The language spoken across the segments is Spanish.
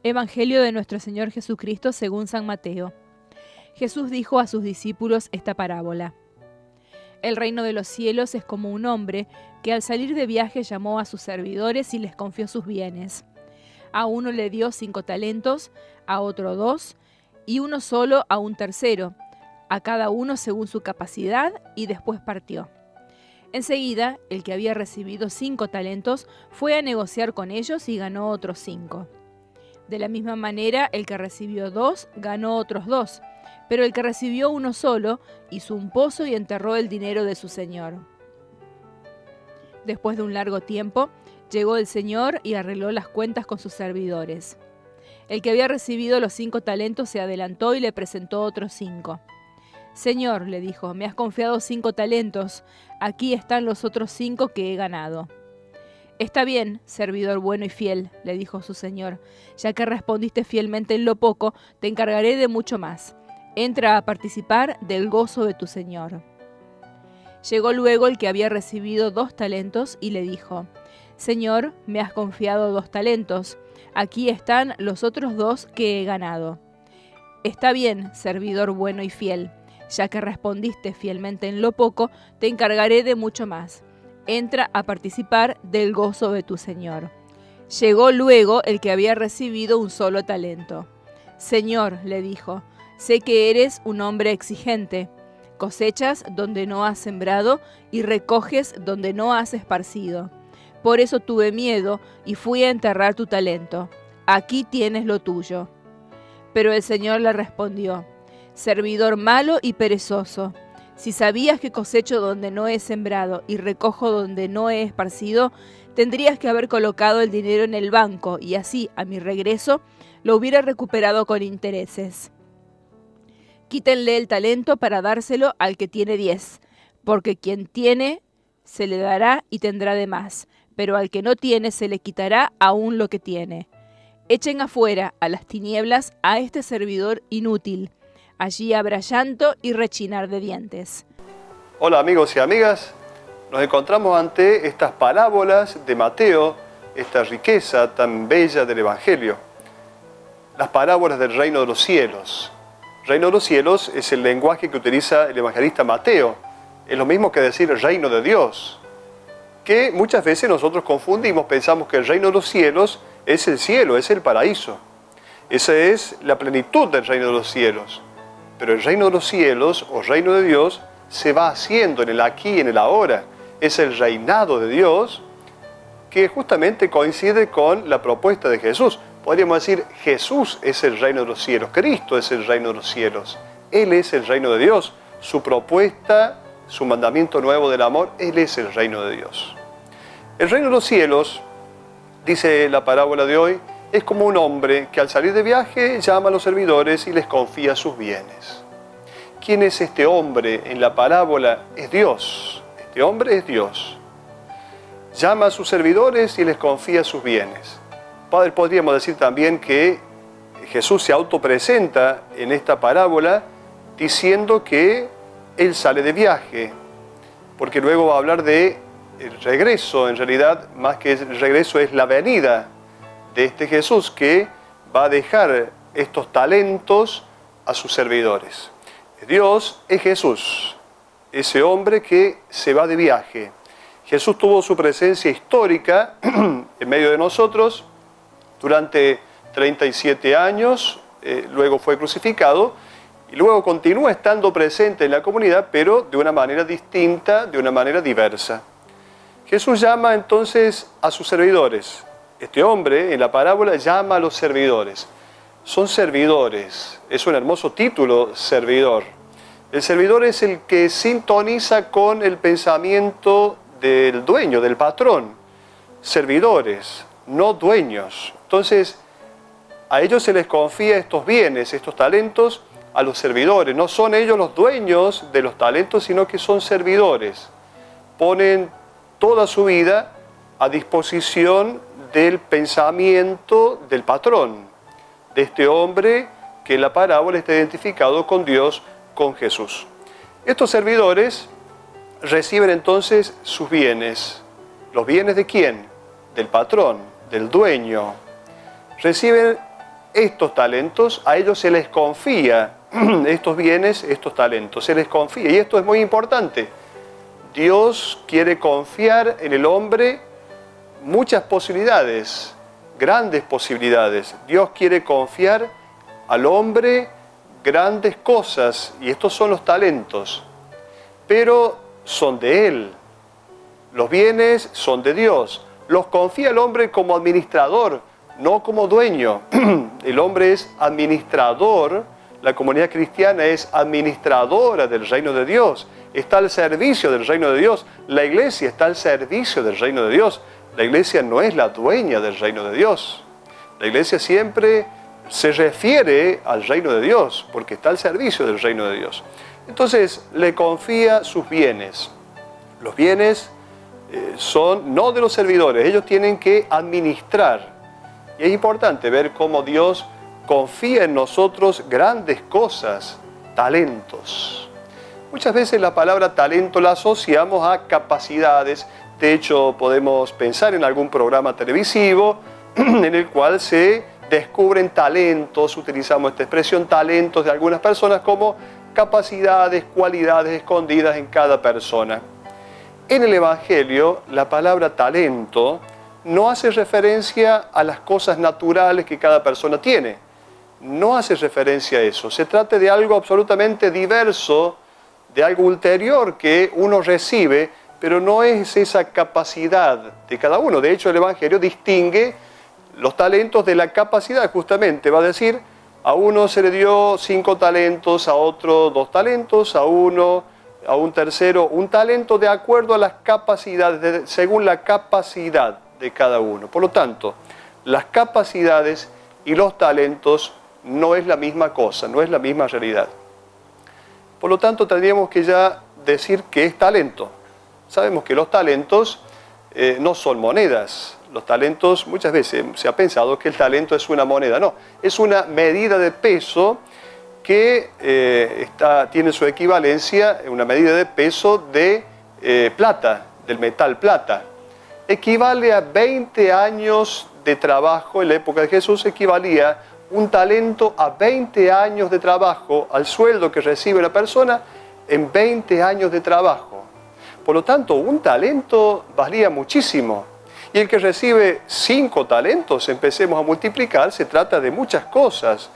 Evangelio de nuestro Señor Jesucristo según San Mateo. Jesús dijo a sus discípulos esta parábola. El reino de los cielos es como un hombre que al salir de viaje llamó a sus servidores y les confió sus bienes. A uno le dio 5 talentos, a otro 2, y uno solo a un tercero, a cada uno según su capacidad, y después partió. Enseguida, el que había recibido 5 talentos fue a negociar con ellos y ganó otros 5. De la misma manera, el que recibió 2 ganó otros 2, pero el que recibió uno solo hizo un pozo y enterró el dinero de su señor. Después de un largo tiempo, llegó el señor y arregló las cuentas con sus servidores. El que había recibido los 5 talentos se adelantó y le presentó otros 5. Señor, le dijo, me has confiado 5 talentos, aquí están los otros 5 que he ganado. Está bien, servidor bueno y fiel, le dijo su señor, ya que respondiste fielmente en lo poco, te encargaré de mucho más. Entra a participar del gozo de tu señor. Llegó luego el que había recibido 2 talentos y le dijo, Señor, me has confiado 2 talentos, aquí están los otros 2 que he ganado. Está bien, servidor bueno y fiel, ya que respondiste fielmente en lo poco, te encargaré de mucho más. Entra a participar del gozo de tu señor. Llegó luego el que había recibido un solo talento. Señor, le dijo, sé que eres un hombre exigente. Cosechas donde no has sembrado y recoges donde no has esparcido. Por eso tuve miedo y fui a enterrar tu talento. Aquí tienes lo tuyo. Pero el Señor le respondió, servidor malo y perezoso. Si sabías que cosecho donde no he sembrado y recojo donde no he esparcido, tendrías que haber colocado el dinero en el banco y así, a mi regreso, lo hubiera recuperado con intereses. Quítenle el talento para dárselo al que tiene 10, porque quien tiene se le dará y tendrá de más, pero al que no tiene se le quitará aún lo que tiene. Echen afuera a las tinieblas a este servidor inútil. Allí habrá llanto y rechinar de dientes. Hola amigos y amigas, nos encontramos ante estas parábolas de Mateo, esta riqueza tan bella del Evangelio. Las parábolas del reino de los cielos. El reino de los cielos es el lenguaje que utiliza el evangelista Mateo. Es lo mismo que decir el reino de Dios, que muchas veces nosotros confundimos, pensamos que el reino de los cielos es el cielo, es el paraíso. Esa es la plenitud del reino de los cielos. Pero el reino de los cielos, o reino de Dios, se va haciendo en el aquí y en el ahora. Es el reinado de Dios que justamente coincide con la propuesta de Jesús. Podríamos decir, Jesús es el reino de los cielos, Cristo es el reino de los cielos. Él es el reino de Dios. Su propuesta, su mandamiento nuevo del amor, Él es el reino de Dios. El reino de los cielos, dice la parábola de hoy, es como un hombre que al salir de viaje llama a los servidores y les confía sus bienes. ¿Quién es este hombre en la parábola? Es Dios. Este hombre es Dios. Llama a sus servidores y les confía sus bienes. Padre, podríamos decir también que Jesús se autopresenta en esta parábola diciendo que Él sale de viaje, porque luego va a hablar de el regreso. En realidad, más que el regreso, es la venida de este Jesús que va a dejar estos talentos a sus servidores. Dios es Jesús, ese hombre que se va de viaje. Jesús tuvo su presencia histórica en medio de nosotros durante 37 años, luego fue crucificado y luego continúa estando presente en la comunidad, pero de una manera distinta, de una manera diversa. Jesús llama entonces a sus servidores. Este hombre en la parábola llama a los servidores. Son servidores. Es un hermoso título, servidor. El servidor es el que sintoniza con el pensamiento del dueño, del patrón. Servidores, no dueños. Entonces, a ellos se les confía estos bienes, estos talentos, a los servidores. No son ellos los dueños de los talentos, sino que son servidores. Ponen toda su vida a disposición del pensamiento del patrón, de este hombre que en la parábola está identificado con Dios, con Jesús. Estos servidores reciben entonces sus bienes. ¿Los bienes de quién? Del patrón, del dueño. Reciben estos talentos, a ellos se les confía estos bienes, estos talentos, se les confía. Y esto es muy importante. Dios quiere confiar en el hombre muchas posibilidades, grandes posibilidades. Dios quiere confiar al hombre grandes cosas, y estos son los talentos, pero son de Él. Los bienes son de Dios. Los confía el hombre como administrador, no como dueño. El hombre es administrador, la comunidad cristiana es administradora del reino de Dios, está al servicio del reino de Dios, la iglesia está al servicio del reino de Dios. La iglesia no es la dueña del reino de Dios. La iglesia siempre se refiere al reino de Dios, porque está al servicio del reino de Dios. Entonces, le confía sus bienes. Los bienes son no de los servidores, ellos tienen que administrar. Y es importante ver cómo Dios confía en nosotros grandes cosas, talentos. Muchas veces la palabra talento la asociamos a capacidades. De hecho, podemos pensar en algún programa televisivo en el cual se descubren talentos, utilizamos esta expresión, talentos de algunas personas como capacidades, cualidades escondidas en cada persona. En el Evangelio, la palabra talento no hace referencia a las cosas naturales que cada persona tiene. No hace referencia a eso. Se trata de algo absolutamente diverso, de algo ulterior que uno recibe, pero no es esa capacidad de cada uno. De hecho, el Evangelio distingue los talentos de la capacidad, justamente. Va a decir, a uno se le dio 5 talentos, a otro 2 talentos, a uno, a un tercero, un talento de acuerdo a las capacidades, según la capacidad de cada uno. Por lo tanto, las capacidades y los talentos no es la misma cosa, no es la misma realidad. Por lo tanto, tendríamos que ya decir que es talento. Sabemos que los talentos no son monedas. Los talentos, muchas veces se ha pensado que el talento es una moneda. No, es una medida de peso que tiene su equivalencia, una medida de peso de plata, del metal plata. Equivale a 20 años de trabajo. En la época de Jesús equivalía un talento a 20 años de trabajo, al sueldo que recibe la persona en 20 años de trabajo. Por lo tanto, un talento valía muchísimo. Y el que recibe 5 talentos, empecemos a multiplicar, se trata de muchas cosas.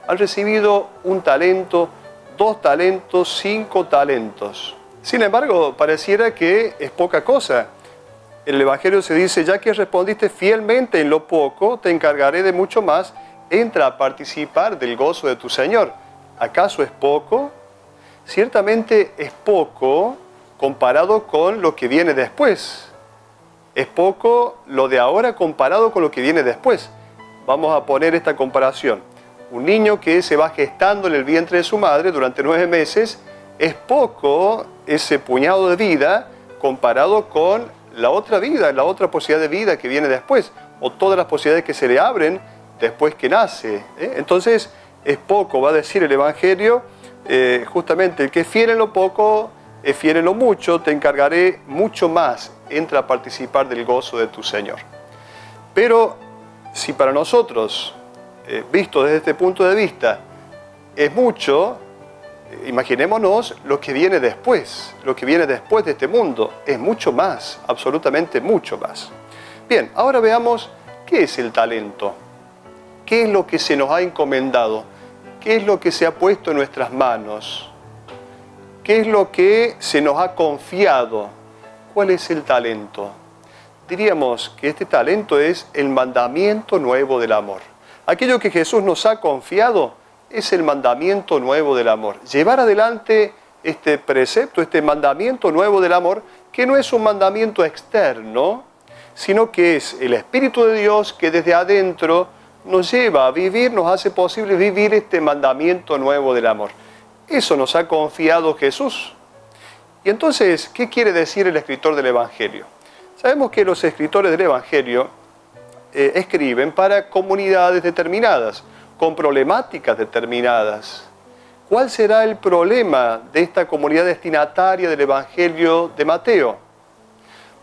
Han recibido un talento, 2 talentos, 5 talentos. Sin embargo, pareciera que es poca cosa. En el Evangelio se dice, ya que respondiste fielmente en lo poco, te encargaré de mucho más, entra a participar del gozo de tu Señor. ¿Acaso es poco? Ciertamente es poco comparado con lo que viene después. Es poco lo de ahora comparado con lo que viene después. Vamos a poner esta comparación. Un niño que se va gestando en el vientre de su madre durante 9 meses, es poco ese puñado de vida comparado con la otra vida, la otra posibilidad de vida que viene después, o todas las posibilidades que se le abren después que nace. Entonces, es poco, va a decir el Evangelio, justamente el que es fiel en lo poco, es fiel en lo mucho, te encargaré mucho más, entra a participar del gozo de tu Señor. Pero, si para nosotros, visto desde este punto de vista, es mucho, imaginémonos lo que viene después de este mundo, es mucho más, absolutamente mucho más. Bien, ahora veamos qué es el talento. ¿Qué es lo que se nos ha encomendado? ¿Qué es lo que se ha puesto en nuestras manos? ¿Qué es lo que se nos ha confiado? ¿Cuál es el talento? Diríamos que este talento es el mandamiento nuevo del amor. Aquello que Jesús nos ha confiado es el mandamiento nuevo del amor. Llevar adelante este precepto, este mandamiento nuevo del amor, que no es un mandamiento externo, sino que es el Espíritu de Dios que desde adentro nos lleva a vivir, nos hace posible vivir este mandamiento nuevo del amor. Eso nos ha confiado Jesús. Y entonces, ¿qué quiere decir el escritor del Evangelio? Sabemos que los escritores del Evangelio escriben para comunidades determinadas, con problemáticas determinadas. ¿Cuál será el problema de esta comunidad destinataria del Evangelio de Mateo?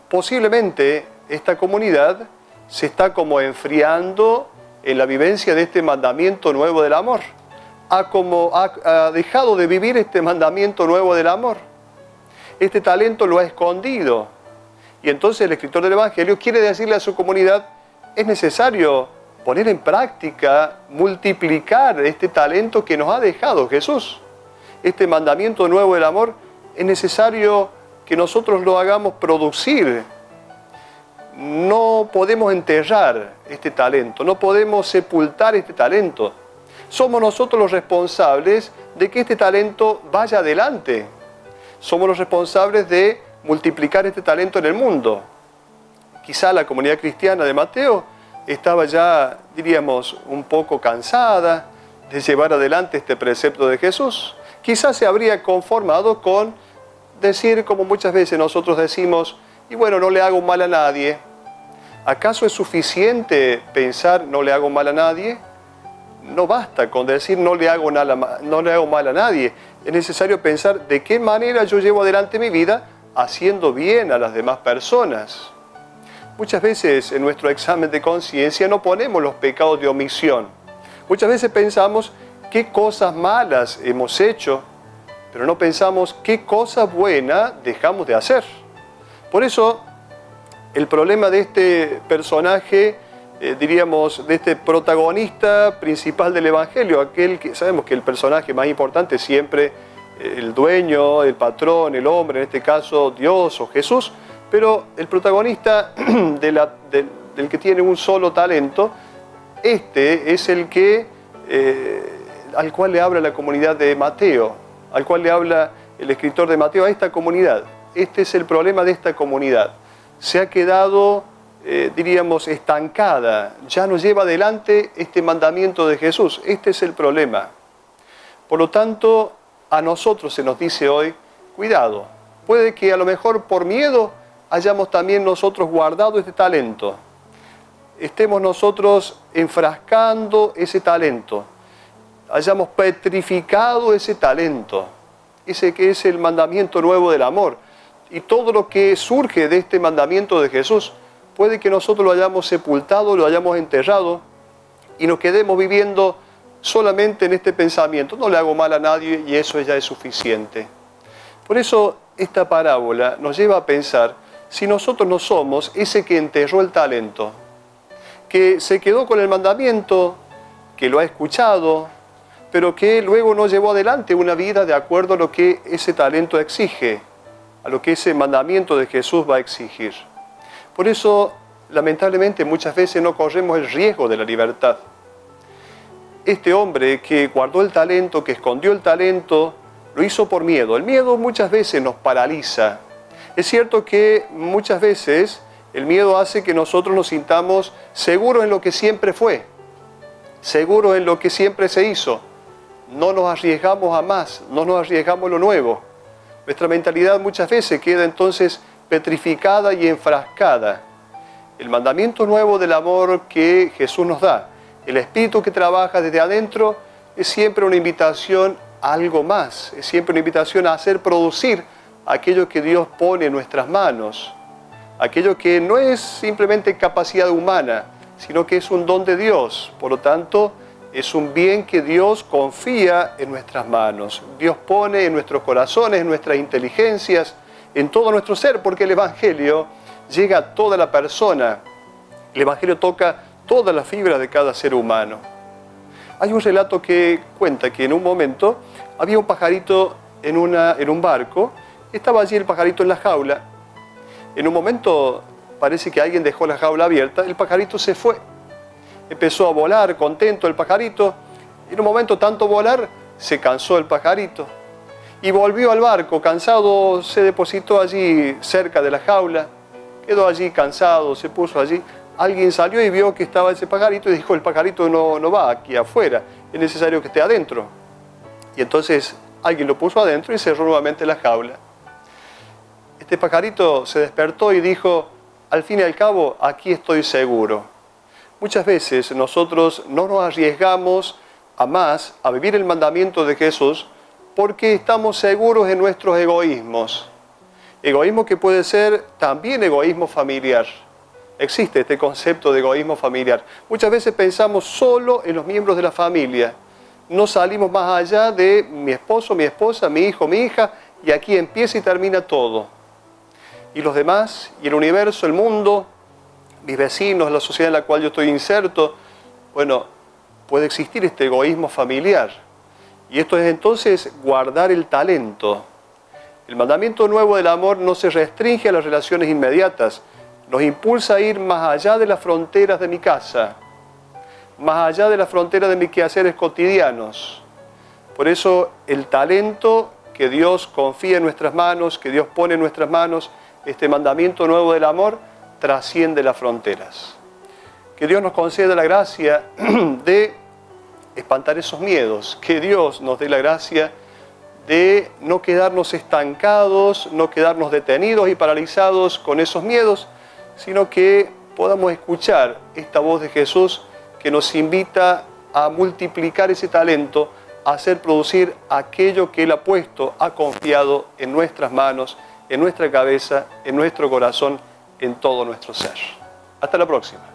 Posiblemente esta comunidad se está como enfriando en la vivencia de este mandamiento nuevo del amor. Ha dejado de vivir este mandamiento nuevo del amor. Este talento lo ha escondido. Y entonces el escritor del Evangelio quiere decirle a su comunidad, es necesario poner en práctica, multiplicar este talento que nos ha dejado Jesús. Este mandamiento nuevo del amor es necesario que nosotros lo hagamos producir. No podemos enterrar este talento, no podemos sepultar este talento. Somos nosotros los responsables de que este talento vaya adelante. Somos los responsables de multiplicar este talento en el mundo. Quizá la comunidad cristiana de Mateo estaba ya, diríamos, un poco cansada de llevar adelante este precepto de Jesús. Quizás se habría conformado con decir, como muchas veces nosotros decimos, y bueno, no le hago mal a nadie. ¿Acaso es suficiente pensar no le hago mal a nadie? No basta con decir no le hago mal a nadie. Es necesario pensar de qué manera yo llevo adelante mi vida haciendo bien a las demás personas. Muchas veces en nuestro examen de conciencia no ponemos los pecados de omisión. Muchas veces pensamos qué cosas malas hemos hecho, pero no pensamos qué cosa buena dejamos de hacer. Por eso, el problema de este personaje, diríamos, de este protagonista principal del Evangelio, aquel que sabemos que el personaje más importante es siempre el dueño, el patrón, el hombre, en este caso Dios o Jesús, pero el protagonista del que tiene un solo talento, este es el que, al cual le habla la comunidad de Mateo, al cual le habla el escritor de Mateo a esta comunidad. Este es el problema de esta comunidad. Se ha quedado, diríamos, estancada, ya no lleva adelante este mandamiento de Jesús. Este es el problema. Por lo tanto, a nosotros se nos dice hoy, cuidado, puede que a lo mejor por miedo hayamos también nosotros guardado este talento. Estemos nosotros enfrascando ese talento, hayamos petrificado ese talento, ese que es el mandamiento nuevo del amor. Y todo lo que surge de este mandamiento de Jesús, puede que nosotros lo hayamos sepultado, lo hayamos enterrado y nos quedemos viviendo solamente en este pensamiento. No le hago mal a nadie y eso ya es suficiente. Por eso esta parábola nos lleva a pensar si nosotros no somos ese que enterró el talento, que se quedó con el mandamiento, que lo ha escuchado, pero que luego no llevó adelante una vida de acuerdo a lo que ese talento exige, a lo que ese mandamiento de Jesús va a exigir. Por eso, lamentablemente, muchas veces no corremos el riesgo de la libertad. Este hombre que guardó el talento, que escondió el talento, lo hizo por miedo. El miedo muchas veces nos paraliza. Es cierto que muchas veces el miedo hace que nosotros nos sintamos seguros en lo que siempre fue, seguros en lo que siempre se hizo. No nos arriesgamos a más, no nos arriesgamos a lo nuevo. Nuestra mentalidad muchas veces queda entonces petrificada y enfrascada. El mandamiento nuevo del amor que Jesús nos da, el Espíritu que trabaja desde adentro, es siempre una invitación a algo más, es siempre una invitación a hacer producir aquello que Dios pone en nuestras manos, aquello que no es simplemente capacidad humana, sino que es un don de Dios. Por lo tanto, es un bien que Dios confía en nuestras manos. Dios pone en nuestros corazones, en nuestras inteligencias, en todo nuestro ser, porque el Evangelio llega a toda la persona. El Evangelio toca toda la fibra de cada ser humano. Hay un relato que cuenta que en un momento había un pajarito en un barco. Estaba allí el pajarito en la jaula. En un momento parece que alguien dejó la jaula abierta. El pajarito se fue. Empezó a volar contento el pajarito. Y en un momento tanto volar, se cansó el pajarito. Y volvió al barco, cansado, se depositó allí cerca de la jaula. Quedó allí cansado, se puso allí. Alguien salió y vio que estaba ese pajarito y dijo, el pajarito no va aquí afuera, es necesario que esté adentro. Y entonces alguien lo puso adentro y cerró nuevamente la jaula. Este pajarito se despertó y dijo, al fin y al cabo, aquí estoy seguro. Muchas veces nosotros no nos arriesgamos a más, a vivir el mandamiento de Jesús, porque estamos seguros en nuestros egoísmos. Egoísmo que puede ser también egoísmo familiar. existe este concepto de egoísmo familiar. Muchas veces pensamos solo en los miembros de la familia. No salimos más allá de mi esposo, mi esposa, mi hijo, mi hija, y aquí empieza y termina todo. Y los demás, y el universo, el mundo, mis vecinos, la sociedad en la cual yo estoy inserto, bueno, puede existir este egoísmo familiar. Y esto es entonces guardar el talento. El mandamiento nuevo del amor no se restringe a las relaciones inmediatas, nos impulsa a ir más allá de las fronteras de mi casa, más allá de las fronteras de mis quehaceres cotidianos. Por eso el talento que Dios confía en nuestras manos, que Dios pone en nuestras manos, este mandamiento nuevo del amor, trasciende las fronteras. Que Dios nos conceda la gracia de espantar esos miedos, que Dios nos dé la gracia de no quedarnos estancados, no quedarnos detenidos y paralizados con esos miedos, sino que podamos escuchar esta voz de Jesús que nos invita a multiplicar ese talento, a hacer producir aquello que Él ha puesto, ha confiado en nuestras manos, en nuestra cabeza, en nuestro corazón, en todo nuestro ser. Hasta la próxima.